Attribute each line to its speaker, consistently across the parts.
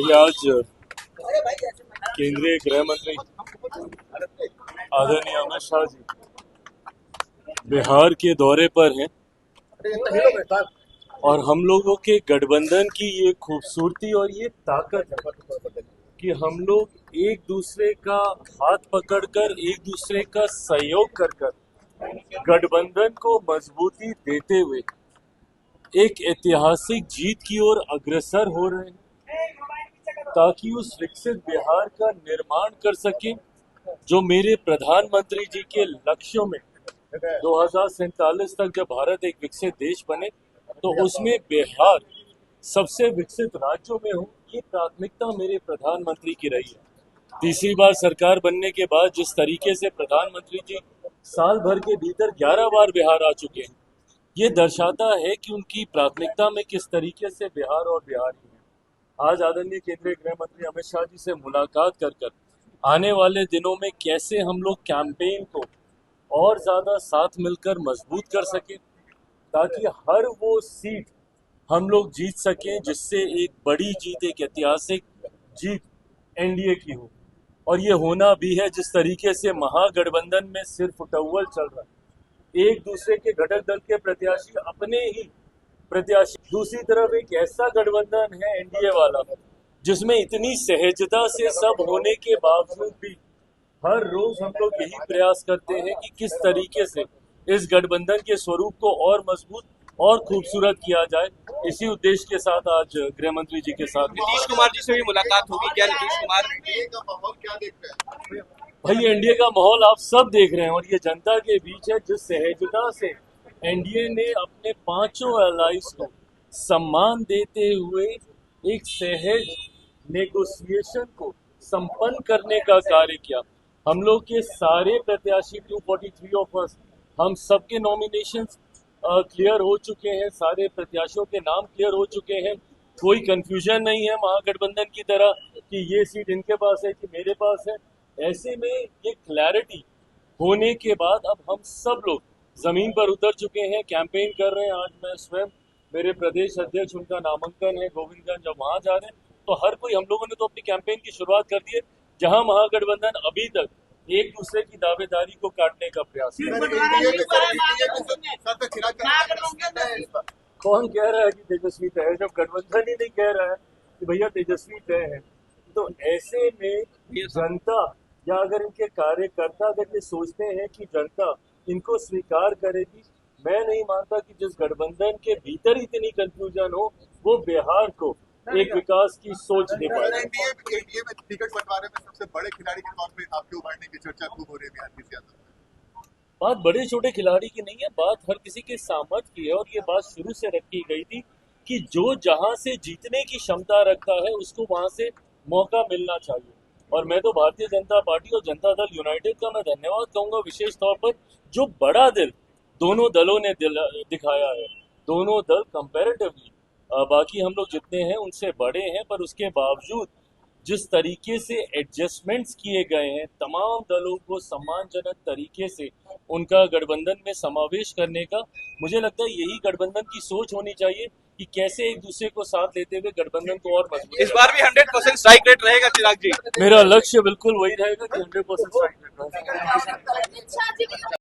Speaker 1: ये आज केंद्रीय गृह मंत्री आदरणीय अमित शाह जी बिहार के दौरे पर हैं और हम लोगों के गठबंधन की ये खूबसूरती और ये ताकत है कि हम लोग एक दूसरे का हाथ पकड़कर एक दूसरे का सहयोग कर गठबंधन को मजबूती देते हुए एक ऐतिहासिक जीत की ओर अग्रसर हो रहे हैं ताकि उस विकसित बिहार का निर्माण कर सके जो मेरे प्रधानमंत्री जी के लक्ष्यों में 2047 तक जब भारत एक विकसित देश बने तो उसमें बिहार सबसे विकसित राज्यों में हो, ये प्राथमिकता मेरे प्रधानमंत्री की रही है। तीसरी बार सरकार बनने के बाद जिस तरीके से प्रधानमंत्री जी साल भर के भीतर 11 बार बिहार आ चुके हैं, ये दर्शाता है कि उनकी प्राथमिकता में किस तरीके से बिहार और बिहारी हैं। आज आदरणीय केंद्रीय गृह मंत्री अमित शाह जी से मुलाकात कर आने वाले दिनों में कैसे हम लोग कैंपेन को और ज़्यादा साथ मिलकर मजबूत कर सकें ताकि हर वो सीट हम लोग जीत सकें जिससे एक बड़ी जीत, एक ऐतिहासिक जीत एनडीए की हो। और ये होना भी है जिस तरीके से महागठबंधन में सिर्फ टव्वल चल रहा है, एक दूसरे के घटक दल के प्रत्याशी अपने ही प्रत्याशी, दूसरी तरफ एक ऐसा गठबंधन है एनडीए वाला जिसमें इतनी सहजता से सब होने के बावजूद भी हर रोज हम लोग यही प्रयास करते हैं कि किस तरीके से इस गठबंधन के स्वरूप को और मजबूत और खूबसूरत किया जाए। इसी उद्देश्य के साथ आज गृह मंत्री जी के साथ
Speaker 2: नीतीश कुमार जी से भी मुलाकात होगी क्या? नीतीश कुमार
Speaker 3: का माहौल क्या देख रहे हैं?
Speaker 1: भाई, एनडीए का माहौल आप सब देख रहे हैं और ये जनता के बीच है। जिस सहजता से एनडीए ने अपने पांचों एलाइज को सम्मान देते हुए एक सहज नेगोशिएशन को संपन्न करने का कार्य किया। हम लोग के सारे प्रत्याशी 243 ऑफ अस, हम सबके नॉमिनेशंस क्लियर हो चुके हैं, सारे प्रत्याशियों के नाम क्लियर हो चुके हैं। कोई कंफ्यूजन नहीं है महागठबंधन की तरह कि ये सीट इनके पास है कि मेरे पास है। ऐसे में ये क्लैरिटी होने के बाद अब हम सब लोग जमीन पर उतर चुके हैं, कैंपेन कर रहे हैं। आज मैं स्वयं, मेरे प्रदेश अध्यक्ष, उनका नामांकन है गोविंदगंज, जब वहाँ जा रहे हैं तो हर कोई, हम लोगों ने तो अपनी कैंपेन की शुरुआत कर दी है जहां महागठबंधन अभी तक एक दूसरे की दावेदारी को काटने का प्रयास कर रहा है। कौन कह रहा है कि तेजस्वी तय है, जब गठबंधन ही नहीं कह रहा है कि भैया तेजस्वी तय है? तो ऐसे में जनता या अगर इनके कार्यकर्ता अगर ये सोचते हैं कि जनता इनको स्वीकार करेगी, मैं नहीं मानता कि जिस गठबंधन के भीतर इतनी कंफ्यूजन हो वो बिहार को एक विकास की सोच दे पाए।
Speaker 3: एनडीए में टिकट बंटवारे में सबसे बड़े खिलाड़ी के तौर पे आपके उभरने की चर्चा खूब हो रही है बिहार की सियासत में।
Speaker 1: बात बड़े छोटे खिलाड़ी की नहीं है, बात हर किसी के सामर्थ्य की है। और ये बात शुरू से रखी गई थी कि जो जहां से जीतने की क्षमता रखता है उसको वहां से मौका मिलना चाहिए। और मैं तो भारतीय जनता पार्टी और जनता दल यूनाइटेड का मैं धन्यवाद कहूंगा विशेष तौर पर, जो बड़ा दिल दोनों दलों ने दिखाया है। दोनों दल कंपैरेटिवली बाकी हम लोग जितने हैं उनसे बड़े हैं, पर उसके बावजूद जिस तरीके से एडजस्टमेंट्स किए गए हैं, तमाम दलों को सम्मानजनक तरीके से उनका गठबंधन में समावेश करने का, मुझे लगता है यही गठबंधन की सोच होनी चाहिए कि कैसे एक दूसरे को साथ लेते हुए गठबंधन को और मजबूत।
Speaker 2: इस बार भी 100% स्ट्राइक रेट रहेगा चिराग जी?
Speaker 1: मेरा लक्ष्य बिल्कुल वही रहेगा कि 100% स्ट्राइक रेट रहेगा।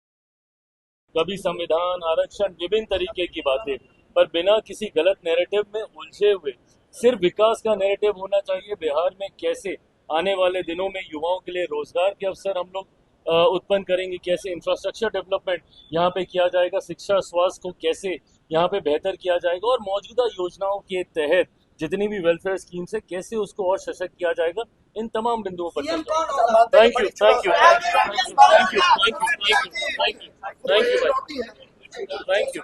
Speaker 1: कभी संविधान, आरक्षण, विभिन्न तरीके की बातें, पर बिना किसी गलत नैरेटिव में उलझे हुए सिर्फ विकास का नैरेटिव होना चाहिए। बिहार में कैसे आने वाले दिनों में युवाओं के लिए रोजगार के अवसर हम लोग उत्पन्न करेंगे, कैसे इंफ्रास्ट्रक्चर डेवलपमेंट यहाँ पे किया जाएगा, शिक्षा स्वास्थ्य को कैसे यहाँ पे बेहतर किया जाएगा और मौजूदा योजनाओं के तहत जितनी भी वेलफेयर स्कीम्स है कैसे उसको और सशक्त किया जाएगा, इन तमाम बिंदुओं पर। Thank you, thank you, thank you, thank you, thank you, thank you, thank you, thank you, thank you.